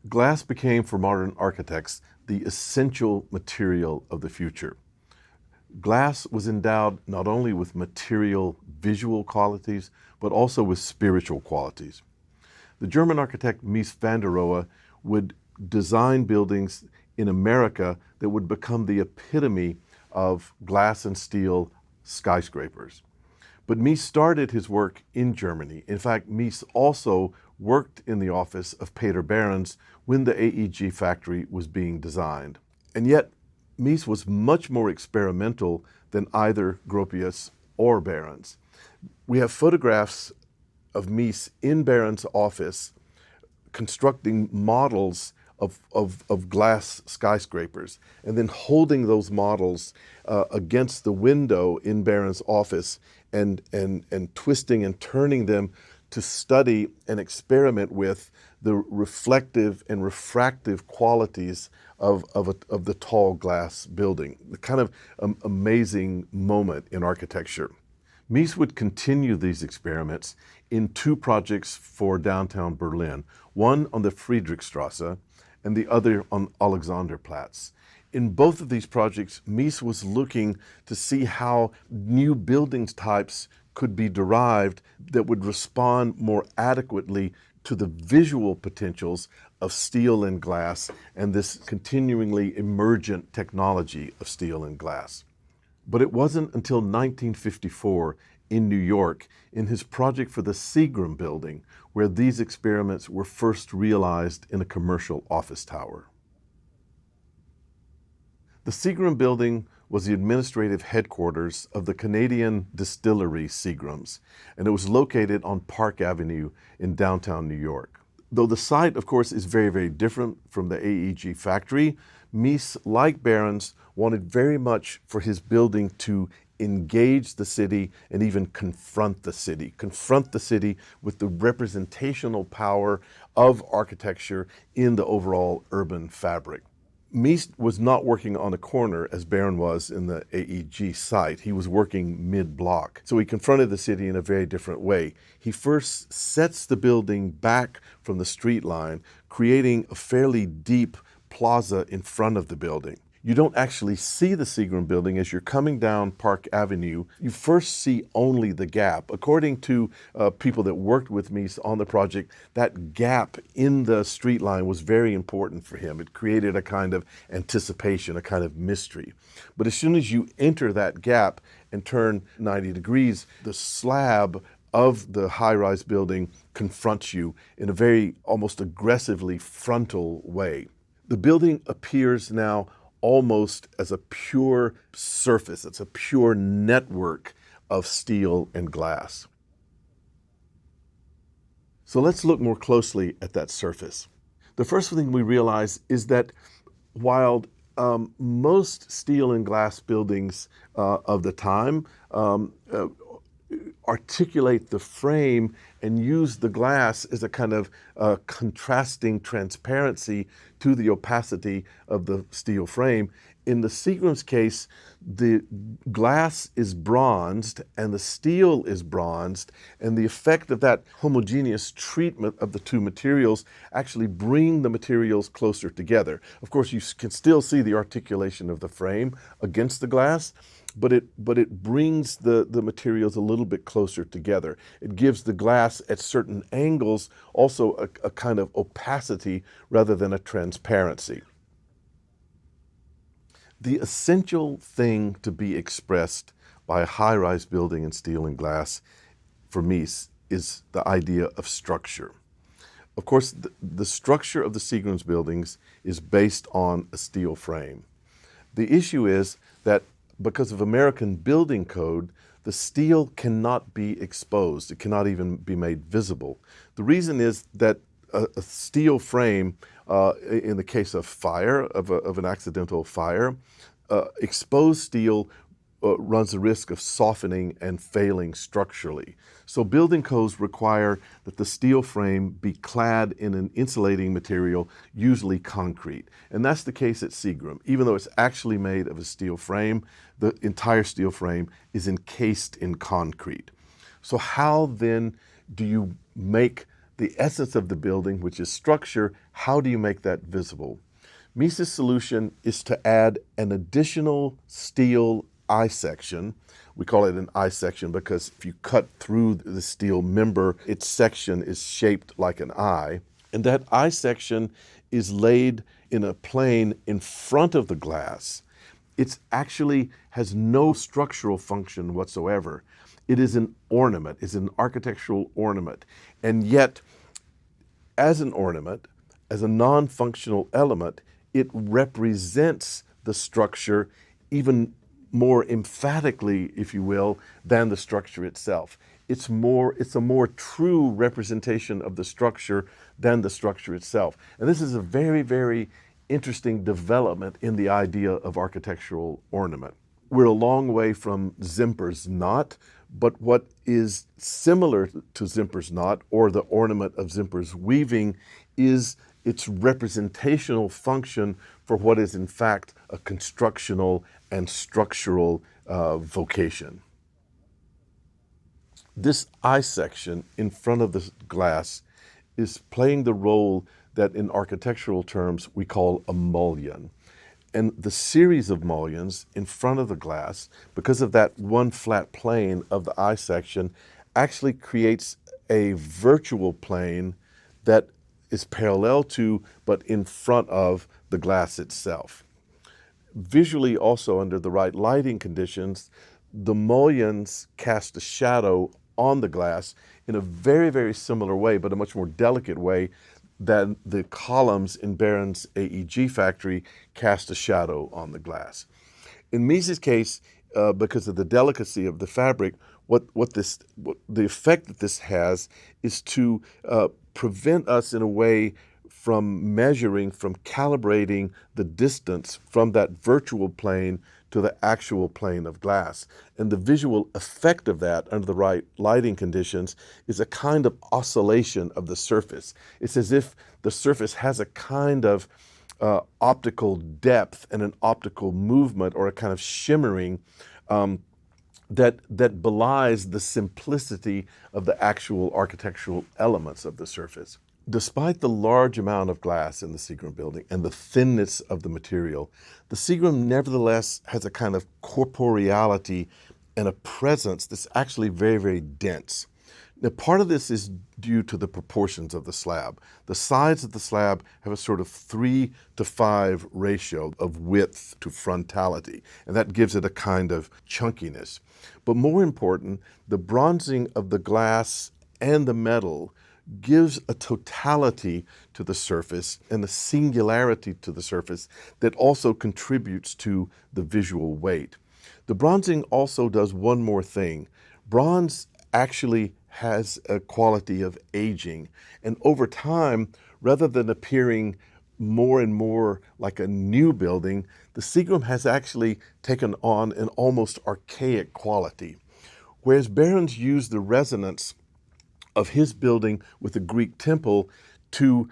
Glass became, for modern architects, the essential material of the future. Glass was endowed not only with material, visual qualities, but also with spiritual qualities. The German architect Mies van der Rohe would design buildings in America that would become the epitome of glass and steel skyscrapers. But Mies started his work in Germany. In fact, Mies also worked in the office of Peter Behrens when the AEG factory was being designed. And yet, Mies was much more experimental than either Gropius or Behrens. We have photographs of Mies in Behrens' office constructing models of glass skyscrapers and then holding those models against the window in Behrens' office and twisting and turning them to study and experiment with the reflective and refractive qualities of the tall glass building. The kind of amazing moment in architecture. Mies would continue these experiments in two projects for downtown Berlin, one on the Friedrichstrasse and the other on Alexanderplatz. In both of these projects, Mies was looking to see how new building types could be derived that would respond more adequately to the visual potentials of steel and glass and this continuingly emergent technology of steel and glass. But it wasn't until 1954 in New York, in his project for the Seagram building, where these experiments were first realized in a commercial office tower. The Seagram building was the administrative headquarters of the Canadian distillery Seagrams, and it was located on Park Avenue in downtown New York. Though the site, of course, is very, very different from the AEG factory, Mies, like Behrens, wanted very much for his building to engage the city and even confront the city with the representational power of architecture in the overall urban fabric. Mies was not working on a corner as Behrens was in the AEG site. He was working mid-block. So he confronted the city in a very different way. He first sets the building back from the street line, creating a fairly deep plaza in front of the building. You don't actually see the Seagram building as you're coming down Park Avenue. You first see only the gap. According to people that worked with Mies on the project, that gap in the street line was very important for him. It created a kind of anticipation, a kind of mystery. But as soon as you enter that gap and turn 90 degrees, the slab of the high-rise building confronts you in a very almost aggressively frontal way. The building appears now almost as a pure surface. It's a pure network of steel and glass. So let's look more closely at that surface. The first thing we realize is that while most steel and glass buildings of the time articulate the frame and use the glass as a kind of contrasting transparency to the opacity of the steel frame. In the Seagram's case, the glass is bronzed and the steel is bronzed, and the effect of that homogeneous treatment of the two materials actually bring the materials closer together. Of course, you can still see the articulation of the frame against the glass, but it brings the materials a little bit closer together. It gives the glass at certain angles also a kind of opacity rather than a transparency. The essential thing to be expressed by a high-rise building in steel and glass for Mies is the idea of structure. Of course, the structure of the Seagram's buildings is based on a steel frame. The issue is that because of American building code, the steel cannot be exposed. It cannot even be made visible. The reason is that a steel frame, in the case of fire, of an accidental fire, exposed steel runs the risk of softening and failing structurally. So building codes require that the steel frame be clad in an insulating material, usually concrete. And that's the case at Seagram. Even though it's actually made of a steel frame, the entire steel frame is encased in concrete. So how then do you make the essence of the building, which is structure, how do you make that visible? Mies's solution is to add an additional steel I section. We call it an I section because if you cut through the steel member, its section is shaped like an I. And that I section is laid in a plane in front of the glass. It actually has no structural function whatsoever. It is an ornament, it's an architectural ornament. And yet, as an ornament, as a non-functional element, it represents the structure even more emphatically, if you will, than the structure itself. It's a more true representation of the structure than the structure itself. And this is a very, very interesting development in the idea of architectural ornament. We're a long way from Zimper's knot, but what is similar to Zimper's knot, or the ornament of Zimper's weaving, is its representational function for what is in fact a constructional and structural vocation. This I section in front of the glass is playing the role that in architectural terms we call a mullion. And the series of mullions in front of the glass, because of that one flat plane of the I section, actually creates a virtual plane that is parallel to, but in front of, the glass itself. Visually also, under the right lighting conditions, the mullions cast a shadow on the glass in a very, very similar way, but a much more delicate way than the columns in Barron's AEG factory cast a shadow on the glass. In Mies's case, because of the delicacy of the fabric, the effect that this has is to prevent us in a way from measuring, from calibrating the distance from that virtual plane to the actual plane of glass. And the visual effect of that under the right lighting conditions is a kind of oscillation of the surface. It's as if the surface has a kind of optical depth and an optical movement, or a kind of shimmering that belies the simplicity of the actual architectural elements of the surface. Despite the large amount of glass in the Seagram building and the thinness of the material, the Seagram nevertheless has a kind of corporeality and a presence that's actually very, very dense. Now, part of this is due to the proportions of the slab. The sides of the slab have a sort of 3:5 ratio of width to frontality, and that gives it a kind of chunkiness. But more important, the bronzing of the glass and the metal gives a totality to the surface and a singularity to the surface that also contributes to the visual weight. The bronzing also does one more thing. Bronze actually has a quality of aging, and over time, rather than appearing more and more like a new building, the Seagram has actually taken on an almost archaic quality. Whereas Barron's used the resonance of his building with the Greek temple to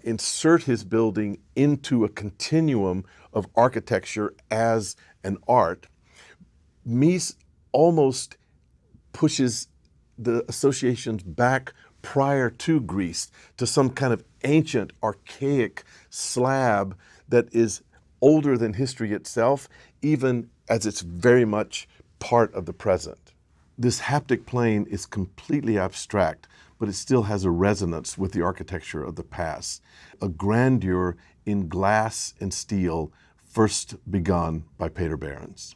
insert his building into a continuum of architecture as an art, Mies almost pushes the associations back prior to Greece to some kind of ancient, archaic slab that is older than history itself, even as it's very much part of the present. This haptic plane is completely abstract, but it still has a resonance with the architecture of the past, a grandeur in glass and steel first begun by Peter Behrens.